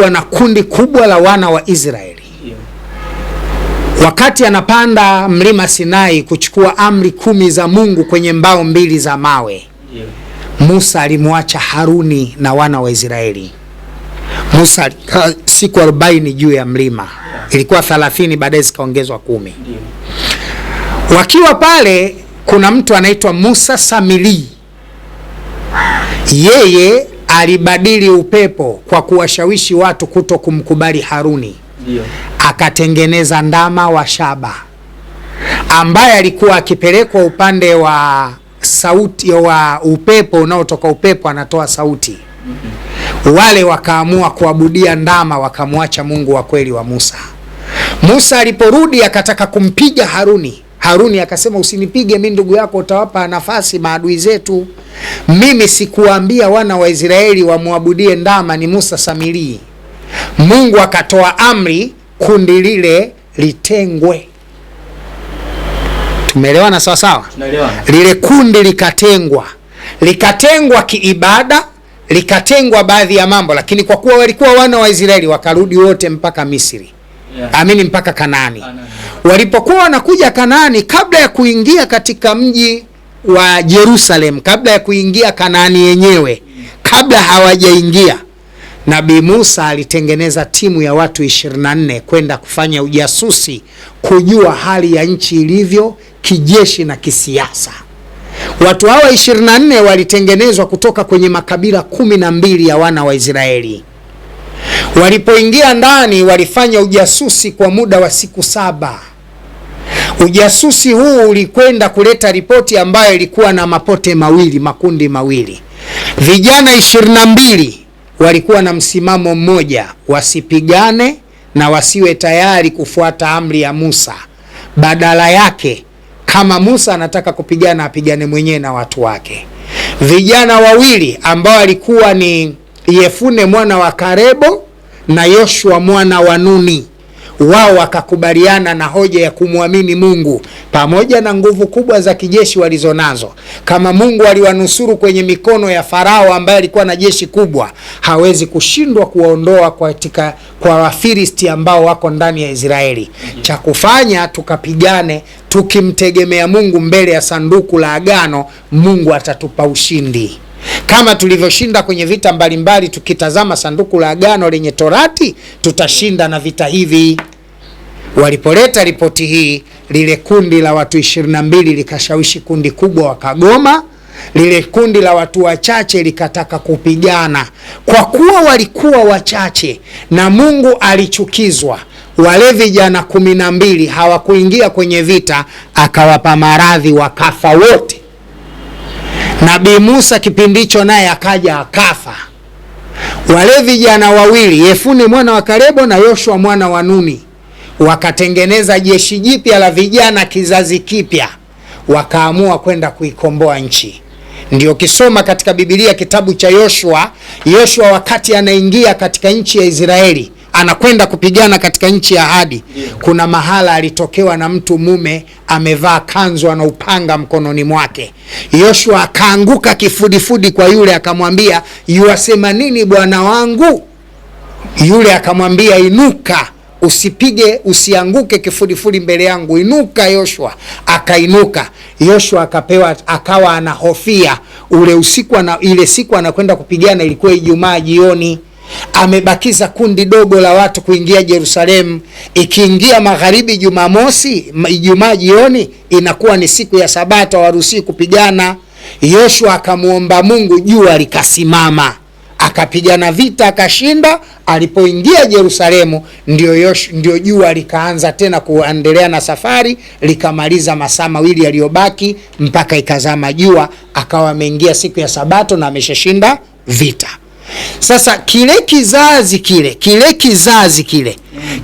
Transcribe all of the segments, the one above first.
na kundi kubwa la wana wa Israeli. Wakati anapanda mlima Sinai kuchukua amri 10 za Mungu kwenye mbao 2 za mawe, Musa alimwacha Haruni na wana wa Israeli. Musa siku 40 juu ya mlima. Ilikuwa 30, baadaye zikaongezwa 10. Wakiwa pale, kuna mtu anaitwa Musa Samili. Yeye alibadili upepo kwa kuwashawishi watu kuto kumkubali Haruni. Akatengeneza ndama wa shaba ambaye alikuwa akipelekwa upande wa sauti wa upepo, unaotoka upepo anatoa sauti. Wale wakaamua kuabudia ndama, wakamwacha Mungu wa kweli wa Musa. Musa aliporudi akataka kumpiga Haruni. Haruni akasema, usinipige mimi ndugu yako, utawapa nafasi maadui zetu. Mimi sikuambia wana wa Israeli wamwabudie ndama, ni Musa Samili. Mungu akatoa amri kundi lile litengwe. Tumeelewana sawa sawa? Tunaelewana. Lile kundi likatengwa kiibada, likatengwa baadhi ya mambo, lakini kwa kuwa walikuwa wana wa Israeli wakarudi wote mpaka Misri. Mpaka Kanaani. Walipokuwa wanakuja Kanaani, kabla ya kuingia katika mji wa Jerusalem, kabla ya kuingia Kanaani yenyewe, kabla hawajaingia, Nabii Musa alitengeneza timu ya watu 24 kwenda kufanya ujasusi, kujua hali ya nchi ilivyo kijeshi na kisiasa. Watu hawa 24 walitengenezwa kutoka kwenye makabila 12 ya wana wa Israeli. Walipoingia ndani, walifanya ujasusi kwa muda wa siku 7. Ujasusi huu ulikwenda kuleta ripoti ambayo ilikuwa na makundi mawili. Vijana 22 walikuwa na msimamo mmoja, wasipigane na wasiwe tayari kufuata amri ya Musa. Badala yake, kama Musa anataka kupigana, apigane mwenyewe na watu wake. Vijana 2 ambao walikuwa ni Yefune mwana wa Karebo na Yoshua mwana wa Nuni, wao wakakubaliana na hoja ya kumwamini Mungu pamoja na nguvu kubwa za kijeshi walizonazo. Kama Mungu aliwanusuru kwenye mikono ya Farao ambaye alikuwa na jeshi kubwa, hawezi kushindwa kuwaondoa kwa Wafilisti ambao wako ndani ya Israeli. Cha kufanya, tukapigane tukimtegemea Mungu mbele ya sanduku la agano. Mungu atatupa ushindi. Kama tulivyoshinda kwenye vita mbalimbali, tukitazama sanduku la agano lenye Torati, tutashinda na vita hivi. Walipoleta ripoti hii, lile kundi la watu 22 likashawishi kundi kubwa, wakagoma. Lile kundi la watu wachache likataka kupigana. Kwa kuwa walikuwa wachache na Mungu alichukizwa, wale vijana 12 hawakuingia kwenye vita, akawapa maradhi, wakafa wote. Nabii Musa kipindi hicho naye akaja akafa. Wale vijana 2, Yefune mwana wa Karebo na Yoshua mwana wa Nuni, wakatengeneza jeshi jipya la vijana, kizazi kipya, wakaamua kwenda kuikomboa nchi. Ndio kisoma katika Biblia kitabu cha Yoshua wakati anaingia katika nchi ya Israeli, anakwenda kupigana katika nchi ya ahadi, kuna mahala alitokewa na mtu mume amevaa kanzu na upanga mkononi mwake. Yoshua akaanguka kifudifudi kwa yule, akamwambia, yuasema nini bwana wangu? Yule akamwambia, inuka, usianguke kifudifudi mbele yangu, inuka Yoshua. Akainuka. Yoshua akawa anahofia ule usiku, ile siku anakwenda kupigana ilikuwa Ijumaa jioni. Amebakiza kundi dogo la watu kuingia Yerusalemu. Ikiingia magharibi Jumamosi, Ijumaa jioni, inakuwa ni siku ya Sabato, hawaruhusiwi kupigana. Yoshua akamuomba Mungu, jua likasimama, akapigana vita, akashinda. Alipoingia Yerusalemu, ndio jua likaanza tena kuendelea na safari, likamaliza masaa 2 yaliyobaki mpaka ikazama jua, akawa ameingia siku ya Sabato na ameshashinda vita. Sasa kile kizazi kile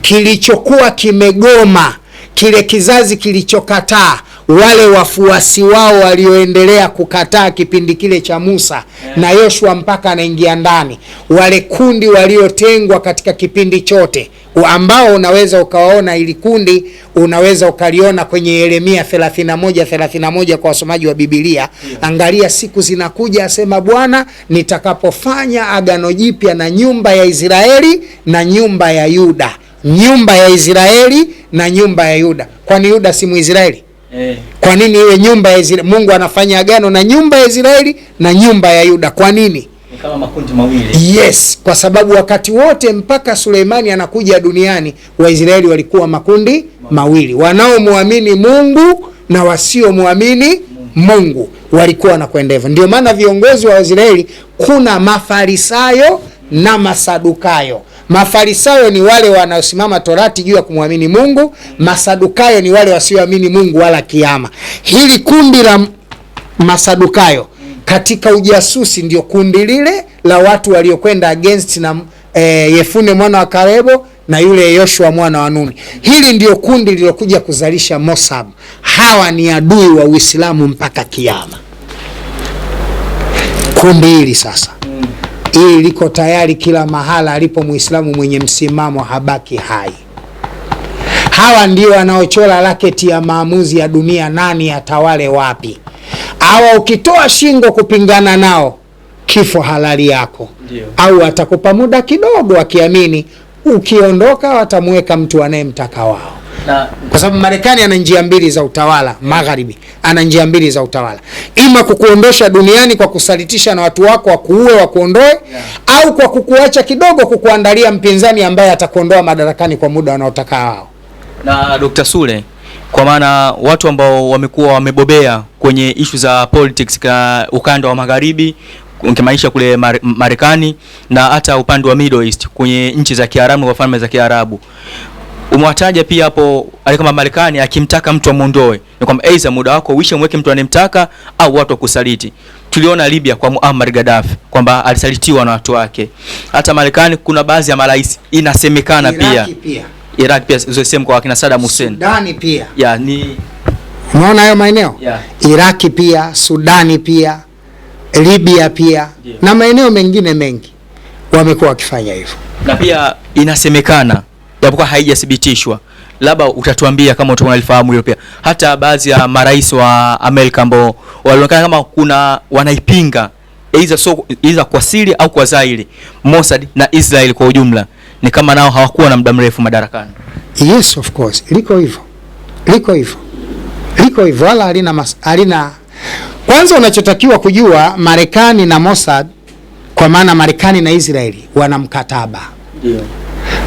kilichokuwa kimegoma, kile kizazi kilichokataa, wale wafuasi wao walioendelea kukataa kipindi kile cha Musa na Yoshua mpaka anaingia ndani, wale kundi waliotengwa katika kipindi chote, ambao unaweza ukawaona, ili kundi unaweza ukaliona kwenye Yeremia 31 kwa wasomaji wa Biblia. Angalia, siku zinakuja, asema Bwana, nitakapofanya agano jipya na nyumba ya Israeli na nyumba ya Yuda. Nyumba ya Israeli na nyumba ya Yuda. Kwani Yuda si Mwisraeli? Kwa nini iwe nyumba ya Israeli? Mungu anafanya agano na nyumba ya Israeli na nyumba ya Yuda. Kwa nini? Ni kama makundi mawili. Yes, kwa sababu wakati wote mpaka Suleimani anakuja duniani, Waisraeli walikuwa makundi mawili. Wanaomwamini Mungu na wasiomwamini Mungu walikuwa wanakwenda hivyo. Ndio maana viongozi wa Israeli kuna Mafarisayo na Masadukayo. Mafarisayo ni wale wanaosimama Torati juu ya kumwamini Mungu. Masadukayo ni wale wasioamini Mungu wala kiama. Hili kundi la Masadukayo katika ujasusi ndio kundi lile la watu waliokwenda against na Yefune mwana wa Kalebo na yule Yoshua mwana wa Nuni. Hili ndio kundi lilokuja kuzalisha Mossad. Hawa ni adui wa Uislamu mpaka kiyama. Kundi hili sasa, hili liko tayari kila mahala alipo Muislamu mwenye msimamo habaki hai. Hawa ndio wanaochora raketi ya maamuzi ya dunia, nani atawale wapi. Hawa ukitoa shingo kupingana nao, kifo halali yako. Au atakupa muda kidogo akiamini, ukiondoka watamweka mtu anayemtaka wao. Kwa sababu Marekani ana njia mbili za utawala, Magharibi ana njia mbili za utawala. Ima kukuondosha duniani kwa kusalitisha na watu wako wakuue wakuondoe, au kwa kukuacha kidogo kukuandalia mpinzani ambaye atakuondoa madarakani kwa muda wanaotaka wao. Na Dr. Sule, kwa maana watu ambao wamekuwa wamebobea kwenye issue za politics ka ukanda wa Magharibi, ukimaisha kule Marekani na hata upande wa Middle East kwenye nchi za Kiarabu, kwa falme za Kiarabu, umewataja pia hapo kama Marekani akimtaka mtu amuondoe, ni kwamba aidha muda wako uishe, mweke mtu anemtaka au watu wakusaliti. Tuliona Libya kwa Muammar Gaddafi kwamba alisalitiwa na watu wake. Hata Marekani kuna baadhi ya marais inasemekana Iraq pia same kwa kina Saddam Hussein. Sudani pia. Ni unaona hayo maeneo? Iraki pia, Sudani pia, Libya pia, na maeneo mengine mengi wamekuwa wakifanya hivyo. Na pia inasemekana, japokuwa haijathibitishwa, labda utatuambia kama unalifahamu hilo pia, hata baadhi ya marais wa Amerika ambao walionekana kama kuna wanaipinga either kwa siri au kwa dhahiri Mossad na Israel kwa ujumla, ni kama nao hawakuwa na muda mrefu madarakani. Yes, of course. Liko hivyo wala halina. Kwanza unachotakiwa kujua, Marekani na Mossad, kwa maana Marekani na Israeli wana mkataba.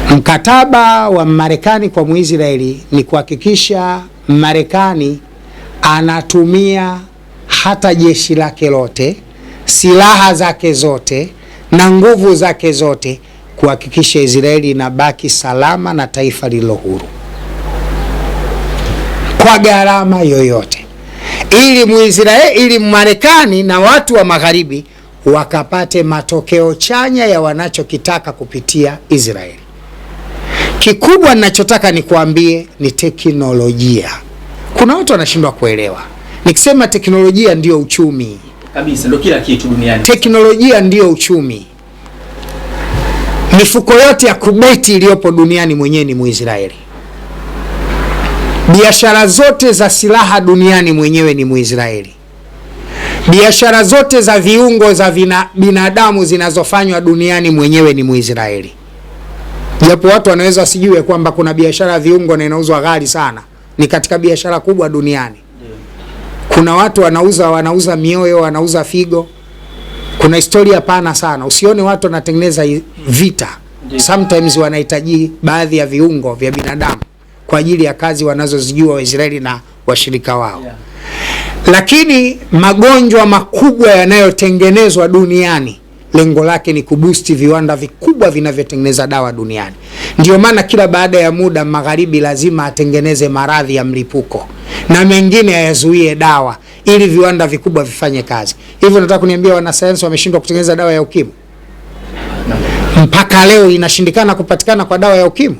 Mkataba wa Marekani kwa Muisraeli ni kuhakikisha Marekani anatumia hata jeshi lake lote, silaha zake zote na nguvu zake zote kuhakikisha Israeli inabaki salama na taifa lililo huru kwa gharama yoyote, ili Marekani na watu wa Magharibi wakapate matokeo chanya ya wanachokitaka kupitia Israeli. Kikubwa ninachotaka nikuambie ni teknolojia. Kuna watu wanashindwa kuelewa. Nikisema teknolojia ndio uchumi. Kabisa, ndio kila kitu duniani. Teknolojia ndio uchumi. Mifuko yote ya kubeti iliyopo duniani mwenyewe ni Muisraeli. Biashara zote za silaha duniani mwenyewe ni Muisraeli. Biashara zote za viungo za binadamu zinazofanywa duniani mwenyewe ni Muisraeli. Japo watu wanaweza wasijue kwamba kuna biashara ya viungo na inauzwa ghali sana, ni katika biashara kubwa duniani. Kuna watu wanauza mioyo, wanauza figo. Kuna historia pana sana. Usione watu wanatengeneza vita. Sometimes wanahitaji baadhi ya viungo vya binadamu kwa ajili ya kazi wanazozijua Waisraeli na washirika wao. Lakini magonjwa makubwa yanayotengenezwa duniani, lengo lake ni kubusti viwanda vikubwa vinavyotengeneza dawa duniani. Ndio maana kila baada ya muda Magharibi lazima atengeneze maradhi ya mlipuko na mengine ayazuie dawa ili viwanda vikubwa vifanye kazi. Hivyo nataka kuniambia wanasayansi wameshindwa kutengeneza dawa ya ukimwi? Mpaka leo inashindikana kupatikana kwa dawa ya ukimwi.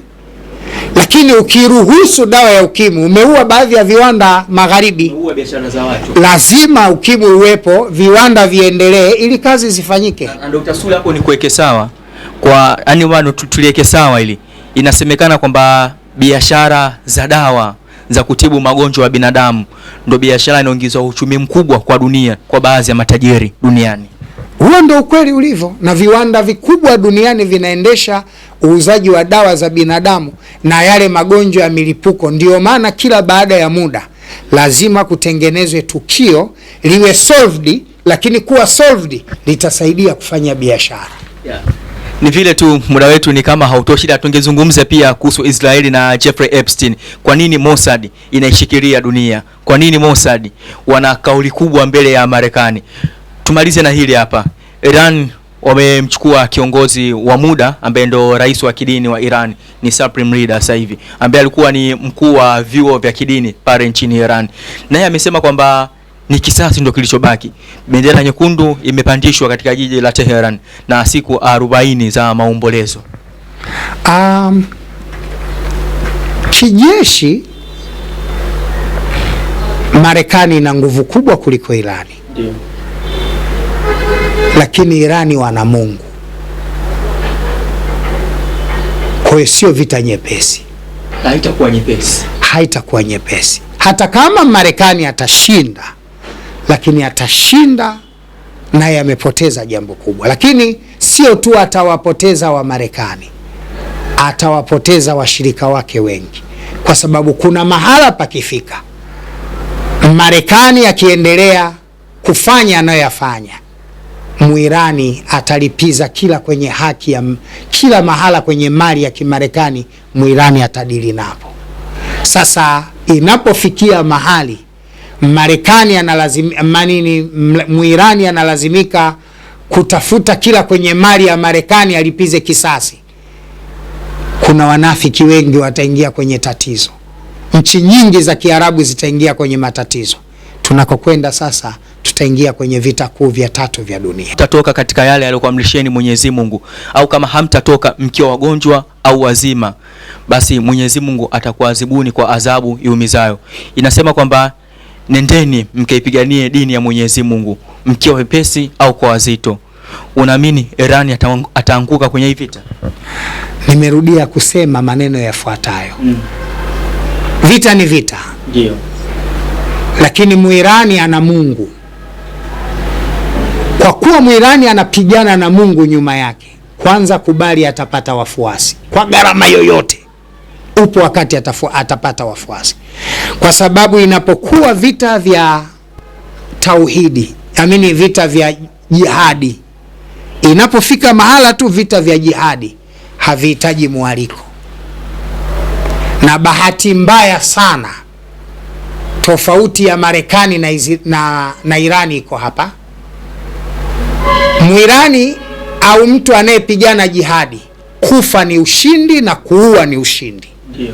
Lakini ukiruhusu dawa ya ukimwi, umeua baadhi ya viwanda magharibi. Umeua biashara za watu. Lazima ukimwi uwepo, viwanda viendelee ili kazi zifanyike. Na Dr. Sule, hapo ni kuweke sawa kwa yani bado tuliweke sawa ili inasemekana kwamba biashara za dawa za kutibu magonjwa ya binadamu ndio biashara inaongeza uchumi mkubwa kwa dunia, kwa baadhi ya matajiri duniani. Huo ndio ukweli ulivyo, na viwanda vikubwa duniani vinaendesha uuzaji wa dawa za binadamu na yale magonjwa ya milipuko. Ndio maana kila baada ya muda lazima kutengenezwe tukio liwe solved, lakini kuwa solved litasaidia kufanya biashara. Yeah. Ni vile tu muda wetu ni kama hautoshi, ila tungezungumza pia kuhusu Israeli na Jeffrey Epstein. Kwa nini Mossad inaishikilia dunia? Kwa nini Mossad wana kauli kubwa mbele ya Marekani? Tumalize na hili hapa. Iran wamemchukua kiongozi wa muda ambaye ndo rais wa kidini wa Iran, ni supreme leader sasa hivi, ambaye alikuwa ni mkuu wa vyuo vya kidini pale nchini Iran. Naye amesema kwamba ni kisasi ndio kilichobaki. Bendera nyekundu imepandishwa katika jiji la Tehran na siku 40 za maombolezo. Kijeshi Marekani ina nguvu kubwa kuliko Irani. Ndio. Lakini Irani wana Mungu. Kwa hiyo sio vita nyepesi. Haitakuwa nyepesi. Haitakuwa nyepesi. Hata kama Marekani atashinda, lakini atashinda naye amepoteza jambo kubwa. Lakini sio tu atawapoteza wa Marekani, atawapoteza washirika wake wengi, kwa sababu kuna mahala pakifika Marekani akiendelea kufanya anayoyafanya, Muirani atalipiza kila kwenye haki ya kila mahala kwenye mali ya Kimarekani, Muirani atadili napo. Sasa inapofikia mahali Marekani Muirani analazimika kutafuta kila kwenye mali ya Marekani alipize kisasi, kuna wanafiki wengi wataingia kwenye tatizo. Nchi nyingi za Kiarabu zitaingia kwenye matatizo. Tunakokwenda sasa, tutaingia kwenye vita kuu vya 3 vya dunia. Tatoka katika yale aliyokuamrisheni Mwenyezi Mungu, au kama hamtatoka mkiwa wagonjwa au wazima, basi Mwenyezi Mungu atakuadhibuni kwa adhabu iumizayo. Inasema kwamba nendeni mkaipiganie dini ya Mwenyezi Mungu mkiwa wepesi au kwa wazito. Unaamini Iran ataanguka kwenye hii vita? Nimerudia kusema maneno yafuatayo. Vita ni vita. Ndio. Lakini Muirani ana Mungu. Kwa kuwa Muirani anapigana na Mungu nyuma yake, kwanza kubali atapata wafuasi kwa gharama yoyote. Upo wakati atapata wafuasi, kwa sababu inapokuwa vita vya tauhidi, vita vya jihadi, inapofika mahala tu vita vya jihadi havihitaji mwaliko. Na bahati mbaya sana, tofauti ya Marekani na Irani iko hapa. Muirani au mtu anayepigana jihadi, kufa ni ushindi na kuua ni ushindi. Ndio.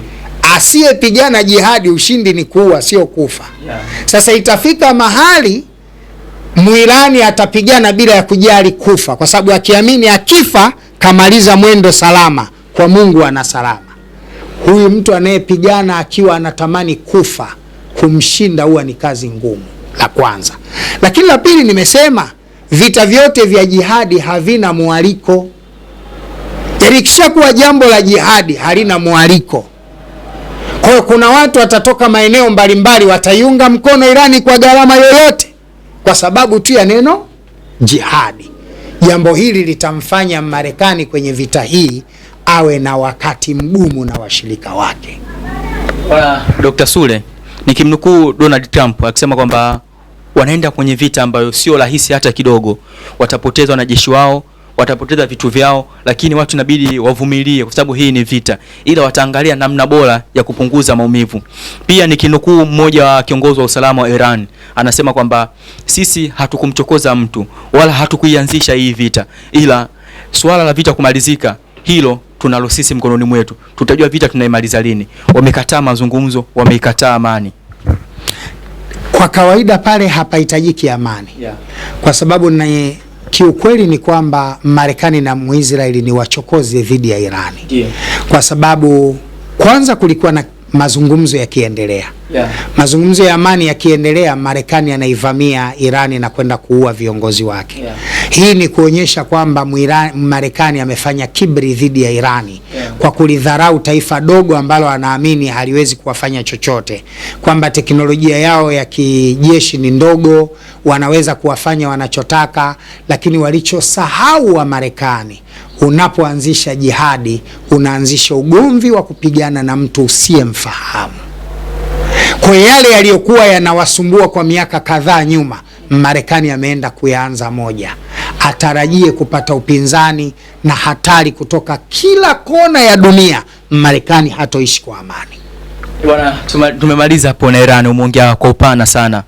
Asiyepigana jihadi, ushindi ni kuua, sio kufa. Yeah. Sasa itafika mahali Muirani atapigana bila ya kujali kufa, kwa sababu akiamini akifa kamaliza mwendo salama, kwa Mungu ana salama. Huyu mtu anayepigana akiwa anatamani kufa, kumshinda huwa ni kazi ngumu, la kwanza. Lakini la pili, nimesema vita vyote vya jihadi havina mwaliko. Ikishakuwa jambo la jihadi halina mwaliko. Kwa hiyo kuna watu watatoka maeneo mbalimbali wataiunga mkono Irani kwa gharama yoyote, kwa sababu tu ya neno jihadi. Jambo hili litamfanya Marekani kwenye vita hii awe na wakati mgumu na washirika wake. Dr. Sule, nikimnukuu Donald Trump akisema kwamba wanaenda kwenye vita ambayo sio rahisi hata kidogo. Watapoteza wanajeshi wao, watapoteza vitu vyao, lakini watu inabidi wavumilie kwa sababu hii ni vita, ila wataangalia namna bora ya kupunguza maumivu. Pia nikinukuu mmoja wa kiongozi wa usalama wa Iran anasema kwamba sisi hatukumchokoza mtu wala hatukuianzisha hii vita, ila swala la vita kumalizika, hilo tunalo sisi mkononi mwetu. Tutajua vita tunaimaliza lini. Wamekataa mazungumzo, wameikataa amani. Kwa kawaida pale hapahitajiki amani. Yeah. Kwa sababu kiukweli ni kwamba Marekani na Israeli ni wachokozi dhidi ya Irani. Yeah. Kwa sababu Kwanza kulikuwa na mazungumzo yakiendelea. Mazungumzo ya amani yakiendelea, Marekani anaivamia Irani na kwenda kuua viongozi wake. Hii ni kuonyesha kwamba Marekani amefanya kibri dhidi ya Irani kwa kulidharau taifa dogo ambalo anaamini haliwezi kuwafanya chochote, kwamba teknolojia yao ya kijeshi ni ndogo, wanaweza kuwafanya wanachotaka. Lakini walichosahau wa Marekani, unapoanzisha jihadi unaanzisha ugomvi wa kupigana na mtu usiyemfahamu. Kwa yale yaliyokuwa yanawasumbua kwa miaka kadhaa nyuma, Marekani ameenda kuyaanza moja. Atarajie kupata upinzani na hatari kutoka kila kona ya dunia. Marekani hatoishi kwa amani. Bwana, tumemaliza hapo na Iran, umeongea kwa upana sana.